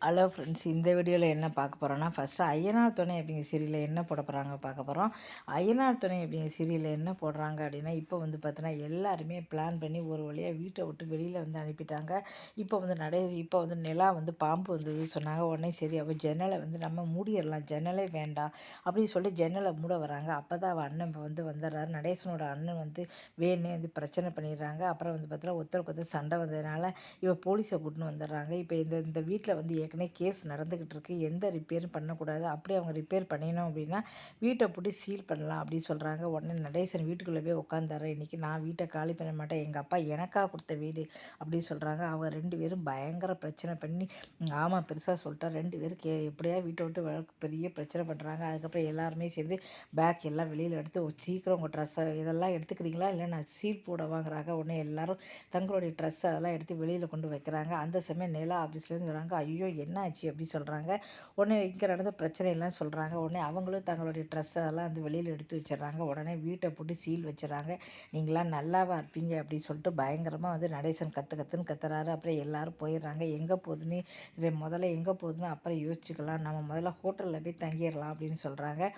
Hello friends, இந்த வீடியோவில் என்ன பார்க்க போகிறோன்னா, ஃபஸ்ட்டு ஐயனார் துணை அப்படிங்கிற சீரியலில் என்ன போட போகிறாங்க பார்க்க போகிறோம். ஐயனார் துணை அப்படிங்கிற சீரியலில் என்ன போடுறாங்க அப்படின்னா, இப்போ வந்து பார்த்தீங்கன்னா எல்லாருமே பிளான் பண்ணி ஒரு வழியாக வீட்டை விட்டு வெளியில் வந்து அனுப்பிட்டாங்க. இப்போ வந்து நிலா வந்து பாம்பு வந்தது சொன்னாங்க. உடனே சரி அப்போ ஜன்னலை வந்து நம்ம மூடிடலாம், ஜன்னலே வேண்டாம் அப்படின்னு சொல்லிட்டு ஜன்னலை மூட வராங்க. அப்போ தான் அவள் அண்ணன் வந்து வந்துடுறாரு. நடேசனோட அண்ணன் வந்து வேணே வந்து பிரச்சனை பண்ணிடுறாங்க. அப்புறம் வந்து பார்த்தீங்கன்னா ஒருத்தருக்கு ஒருத்தர் சண்டை வந்ததுனால இவ போலீஸை கூட்டின்னு வந்துடுறாங்க. இப்போ இந்த இந்த வீட்டில் வந்து ஏற்கனவே கேஸ் நடந்துக்கிட்டு இருக்குது, எந்த ரிப்பேரும் பண்ணக்கூடாது, அப்படியே அவங்க ரிப்பேர் பண்ணினோம் அப்படின்னா வீட்டை போட்டு சீல் பண்ணலாம் அப்படின்னு சொல்கிறாங்க. உடனே நடேசன் வீட்டுக்குள்ளே போய் உட்காந்தாரு. இன்றைக்கி நான் வீட்டை காலி பண்ண மாட்டேன், எங்கள் அப்பா எனக்காக கொடுத்த வீடு அப்படின்னு சொல்கிறாங்க. அவங்க 2 பேரும் பயங்கர பிரச்சனை பண்ணி ஆமாம் பெருசாக சொல்லிட்டா 2 பேரும் எப்படியா வீட்டை விட்டு பெரிய பிரச்சனை பண்ணுறாங்க. அதுக்கப்புறம் எல்லாருமே சேர்ந்து பேக் எல்லாம் வெளியில் எடுத்து சீக்கிரம் உங்கள் ட்ரெஸ்ஸை இதெல்லாம் எடுத்துக்கிறீங்களா இல்லை நான் சீல் போட வாங்குறாங்க. உடனே எல்லோரும் தங்களுடைய ட்ரெஸ் அதெல்லாம் எடுத்து வெளியில் கொண்டு வைக்கிறாங்க. அந்த சமயம் நிலா ஆஃபீஸ்லேருந்து வராங்க. ஐயோ என்ன ஆச்சு அப்படி சொல்கிறாங்க. உடனே இங்கே நடந்த பிரச்சனையெல்லாம் சொல்கிறாங்க. உடனே அவங்களும் தங்களுடைய ட்ரெஸ் அதெல்லாம் வந்து வெளியில் எடுத்து வச்சிடுறாங்க. உடனே வீட்டை போட்டு சீல் வச்சிடறாங்க. நீங்களாம் நல்லாவா இருப்பீங்க அப்படின்னு சொல்லிட்டு பயங்கரமாக வந்து நடேசன் கற்றுன்னு கத்துறாரு. அப்புறம் எல்லோரும் போயிடுறாங்க. எங்கே போகுதுன்னு முதல்ல எங்கே போகுதுன்னு அப்புறம் யோசிச்சுக்கலாம், நம்ம முதல்ல ஹோட்டலில் போய் தங்கிடலாம் அப்படின்னு சொல்கிறாங்க.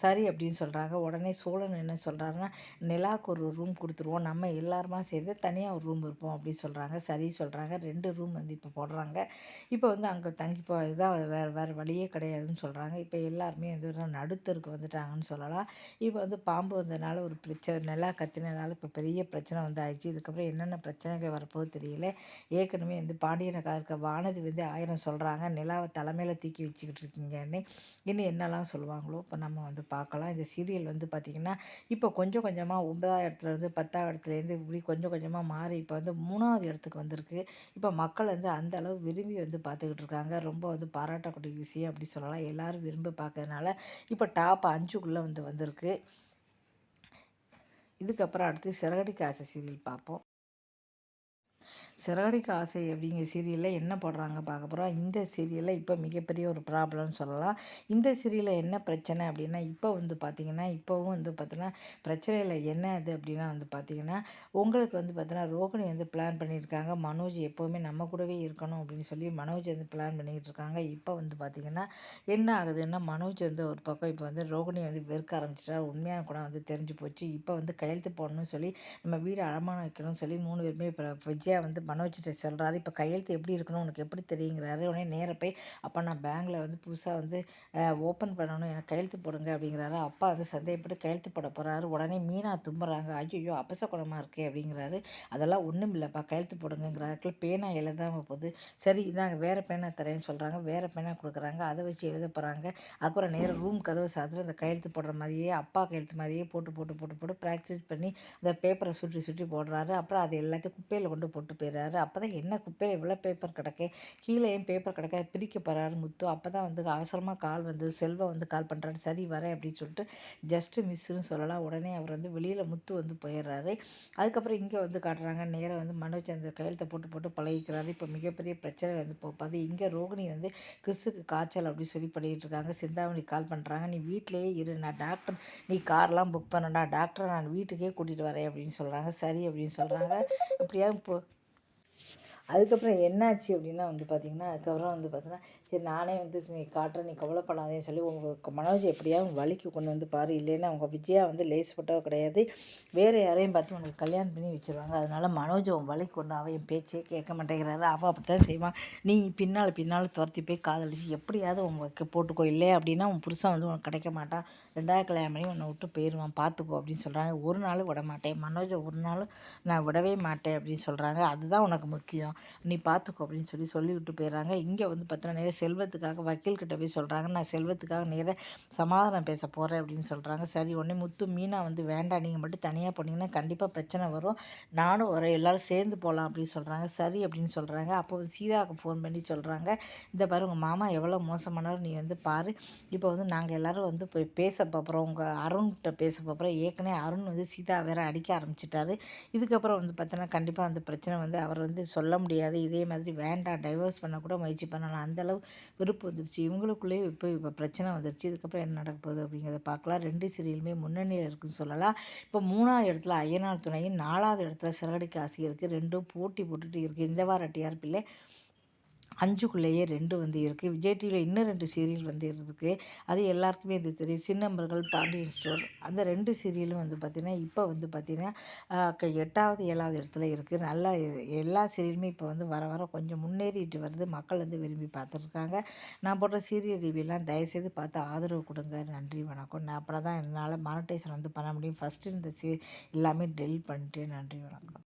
சரி அப்படின்னு சொல்கிறாங்க. உடனே சோழன் என்ன சொல்கிறாருன்னா, நிலாவுக்கு ஒரு ரூம் கொடுத்துருவோம், நம்ம எல்லாருமா சேர்ந்து தனியாக ஒரு ரூம் இருப்போம் அப்படின்னு சொல்கிறாங்க. சரி சொல்கிறாங்க. 2 ரூம் வந்து இப்போ போடுறாங்க. இப்போ வந்து அங்கே தங்கிப்போ இதுதான் வேறு வழியே கிடையாதுன்னு சொல்கிறாங்க. இப்போ எல்லாருமே வந்து நடுத்தருக்கு வந்துட்டாங்கன்னு சொல்லலாம். இப்போ வந்து பாம்பு வந்ததுனால ஒரு பிரச்சனை, நிலா கத்தினதால இப்போ பெரிய பிரச்சனை வந்து ஆயிடுச்சு. இதுக்கப்புறம் என்னென்ன பிரச்சனைகள் வரப்போகுது தெரியல. ஏற்கனவே வந்து பாண்டியனக்கா இருக்க வானதி வந்து 1000 சொல்கிறாங்க, நிலாவை தலைமையில் தூக்கி வச்சுக்கிட்டு இருக்கீங்கன்னு. இன்னும் என்னெல்லாம் சொல்லுவாங்களோ இப்போ நம்ம வந்து பார்க்கலாம். இந்த சீரியல் வந்து பார்த்திங்கன்னா இப்போ கொஞ்சம் கொஞ்சமாக 9ஆவது இடத்துலேருந்து 10ஆவது இடத்துலேருந்து இப்படி கொஞ்சம் கொஞ்சமாக மாறி இப்போ வந்து 3ஆவது இடத்துக்கு வந்திருக்கு. இப்போ மக்கள் வந்து அந்த அளவு விரும்பி வந்து பார்த்துக்கிட்டு இருக்காங்க. ரொம்ப வந்து பாராட்டக்கூடிய விஷயம் அப்படி சொல்லலாம். எல்லோரும் விரும்பி பார்க்கறதுனால இப்போ டாப் 5க்குள்ளே வந்து வந்திருக்கு. இதுக்கப்புறம் அடுத்து சிறகடிக்க ஆசை சீரியல் பார்ப்போம். சிறகடிக்க ஆசை அப்படிங்கிற சீரியலில் என்ன போடுறாங்க பார்க்க போகிறோம். இந்த சீரியலில் இப்போ மிகப்பெரிய ஒரு ப்ராப்ளம்னு சொல்லலாம். இந்த சீரியலில் என்ன பிரச்சனை அப்படின்னா, இப்போ வந்து பார்த்திங்கன்னா இப்போவும் வந்து பார்த்தீங்கன்னா பிரச்சனையில் என்ன அது அப்படின்னா வந்து பார்த்திங்கன்னா, உங்களுக்கு வந்து பார்த்தீங்கன்னா ரோகிணி வந்து பிளான் பண்ணியிருக்காங்க. மனோஜ் எப்போவுமே நம்ம கூடவே இருக்கணும் அப்படின்னு சொல்லி மனோஜ் வந்து பிளான் பண்ணிக்கிட்டு இருக்காங்க. இப்போ வந்து பார்த்திங்கன்னா என்ன ஆகுதுன்னா, மனோஜ் வந்து ஒரு பக்கம் இப்போ வந்து ரோகிணி வந்து வெறுக்க ஆரம்பிச்சிட்டா. உண்மையான கூட வந்து தெரிஞ்சு போச்சு. இப்போ வந்து கையெழுத்து போடணும்னு சொல்லி நம்ம வீடு அடமானம் வைக்கணும்னு சொல்லி 3 பேருமே இப்போ விஜயா வந்து மனோஜ்கிட்ட சொல்கிறாரு. இப்போ கையெழுத்து எப்படி இருக்கணும் உனக்கு எப்படி தெரியுங்கிறாரு. உடனே நேராக போய் அப்போ நான் பேங்க்கில் வந்து புதுசாக வந்து ஓப்பன் பண்ணணும், எனக்கு கையெழுத்து போடுங்க அப்படிங்கிறாரு. அப்பா வந்து சந்தேகப்பட்டு கையெழுத்து போட போகிறாரு. உடனே மீனா தும்புறாங்க. ஐயோ அபசகுணமாக இருக்கே அப்படிங்கிறாரு. அதெல்லாம் ஒன்றும் இல்லைப்பா கையெழுத்து போடுங்கிறாரு. பேனா எழுதாமல் போகுது. சரி இதாங்க வேறு பேனா தரேன்னு சொல்கிறாங்க. வேறு பேனா கொடுக்குறாங்க. அதை வச்சு எழுத போகிறாங்க. அப்புறம் நேராக ரூம் கதவு சாத்திரம் அந்த கையெழுத்து போடுற மாதிரியே அப்பா கையெழுத்து மாதிரியே போட்டு போட்டு போட்டு போட்டு ப்ராக்டிஸ் பண்ணி அந்த பேப்பரை சுற்றி சுற்றி போடுறாரு. அப்புறம் அது எல்லாத்தையும் குப்பையில் கொண்டு போட்டு போயிடுறாரு. அப்போ தான் என்ன குப்பையில் இவ்வளோ பேப்பர் கிடக்கு, கீழே ஏன் பேப்பர் கிடக்க பிரிக்க போகிறாரு முத்து. அப்போ தான் வந்து அவசரமாக கால் வந்து செல்வம் வந்து கால் பண்ணுறாரு. சரி வரேன் அப்படின்னு சொல்லிட்டு ஜஸ்ட்டு மிஸ்ஸுன்னு சொல்லலாம். உடனே அவர் வந்து வெளியில் முத்து வந்து போயிடுறாரு. அதுக்கப்புறம் இங்கே வந்து காட்டுறாங்க. நேராக வந்து மனோஜ் அந்த கையெழுத்தை போட்டு போட்டு பழகிக்கிறாரு. இப்போ மிகப்பெரிய பிரச்சனை வந்து போகாது. இங்கே ரோகிணி வந்து கிறிஸுக்கு காய்ச்சல் அப்படின்னு சொல்லி பண்ணிக்கிட்டு இருக்காங்க. சிந்தாமணி கால் பண்ணுறாங்க. நீ வீட்டிலேயே இரு, நான் டாக்டர், நீ கார்லாம் புக் பண்ணடா, டாக்டரை நான் வீட்டுக்கே கூட்டிகிட்டு வரேன் அப்படின்னு சொல்கிறாங்க. சரி அப்படின்னு சொல்கிறாங்க. எப்படியாவது அதுக்கப்புறம் என்னாச்சு அப்படின்னா வந்து பார்த்திங்கன்னா, அதுக்கப்புறம் வந்து பார்த்தீங்கன்னா, சரி நானே வந்து நீ காட்டுறேன், நீ கவலைப்படாதேன்னு சொல்லி உங்கள் மனோஜ் எப்படியாவது வழிக்கு கொண்டு வந்து பாரு, இல்லைன்னா அவங்க விஜயா வந்து லேசுப்பட்டவ கிடையாது, வேறு யாரையும் பார்த்து உனக்கு கல்யாணம் பண்ணி வச்சுருவாங்க. அதனால் மனோஜ் அவன் வழிக்கு கொண்டு அவன் என் பேச்சே கேட்க மாட்டேங்கிறாரு. அவள் அப்படி தான் செய்வான். நீ பின்னால் துரத்தி போய் காதலிச்சு எப்படியாவது உங்கள் போட்டுக்கோ, இல்லையா அப்படின்னா உன் புருஷன் வந்து உனக்கு கிடைக்க மாட்டான், 2வது கல்யாணம் பண்ணி உன்னை விட்டு போயிடுவான், பார்த்துக்கோ அப்படின்னு சொல்கிறாங்க. ஒரு நாள் விட மாட்டேன் மனோஜை, ஒரு நாள் நான் விடவே மாட்டேன் அப்படின்னு சொல்கிறாங்க. அதுதான் உனக்கு முக்கியம், நீ பார்த்துக்கோ அப்படின்னு சொல்லிவிட்டு போயிடுறாங்க. இங்கே வந்து பார்த்தீங்கன்னா நேராக செல்வத்துக்காக வக்கீல்கிட்ட போய் சொல்கிறாங்க, நான் செல்வத்துக்காக நேராக சமாதானம் பேச போகிறேன் அப்படின்னு சொல்கிறாங்க. சரி உடனே முத்து மீனா வந்து வேண்டாம், நீங்கள் மட்டும் தனியாக போனீங்கன்னா கண்டிப்பாக பிரச்சனை வரும், நானும் வரேன், எல்லோரும் சேர்ந்து போகலாம் அப்படின்னு சொல்கிறாங்க. சரி அப்படின்னு சொல்கிறாங்க. அப்போ சீதாவுக்கு ஃபோன் பண்ணி சொல்கிறாங்க, இந்த பாரு உங்கள் மாமா எவ்வளோ மோசமானவர், நீ வந்து பாரு, இப்போ வந்து நாங்கள் எல்லோரும் வந்து போய் பேச போகிறோம், உங்கள் அருண்கிட்ட பேச போகிறோம். ஏற்கனவே அருண் வந்து சீதா வேற அடிக்க ஆரம்பிச்சிட்டாரு. இதுக்கப்புறம் வந்து பார்த்தோன்னா கண்டிப்பாக அந்த பிரச்சனை வந்து அவர் வந்து சொல்ல முடியாது. இதே மாதிரி வேண்டாம், டைவர்ஸ் பண்ண கூட முயற்சி பண்ணலாம், அந்தளவு விருப்பம் வந்துருச்சு இவங்களுக்குள்ளேயே. இப்போ பிரச்சனை வந்துருச்சு. இதுக்கப்புறம் என்ன நடக்க போகுது அப்படிங்கிறத பார்க்கலாம். 2 சீரியலுமே முன்னணியில் இருக்குதுன்னு சொல்லலாம். இப்போ 3வது இடத்துல ஐயனார் துணையும், 4வது இடத்துல சிறகடிக்க ஆசை இருக்குது. 2ம் போட்டி போட்டுட்டு இருக்குது. இந்த வாரம் டிஆர்பியில் 5க்குள்ளேயே 2 வந்து இருக்குது. விஜய் டிவில இன்னும் 2 சீரியல் வந்து இருக்கு. அது எல்லாருக்குமே இது தெரியும். சின்னமர்கள், பாண்டியன் ஸ்டோர் அந்த 2 சீரியலும் வந்து பார்த்திங்கன்னா, இப்போ வந்து பார்த்திங்கன்னா 8வது, 7வது இடத்துல இருக்குது. நல்லா எல்லா சீரியலுமே இப்போ வந்து வர வர கொஞ்சம் முன்னேறிட்டு வருது. மக்கள் வந்து விரும்பி பார்த்துருக்காங்க. நான் போடுற சீரியல் ரிவ்யூலாம் தயவுசெய்து பார்த்து ஆதரவு கொடுங்க. நன்றி, வணக்கம். நான் அப்புறம் தான் என்னால் மானிட்டைசேஷன் வந்து பண்ண முடியும். ஃபஸ்ட்டு இந்த எல்லாமே டெலீட் பண்ணிட்டேன். நன்றி, வணக்கம்.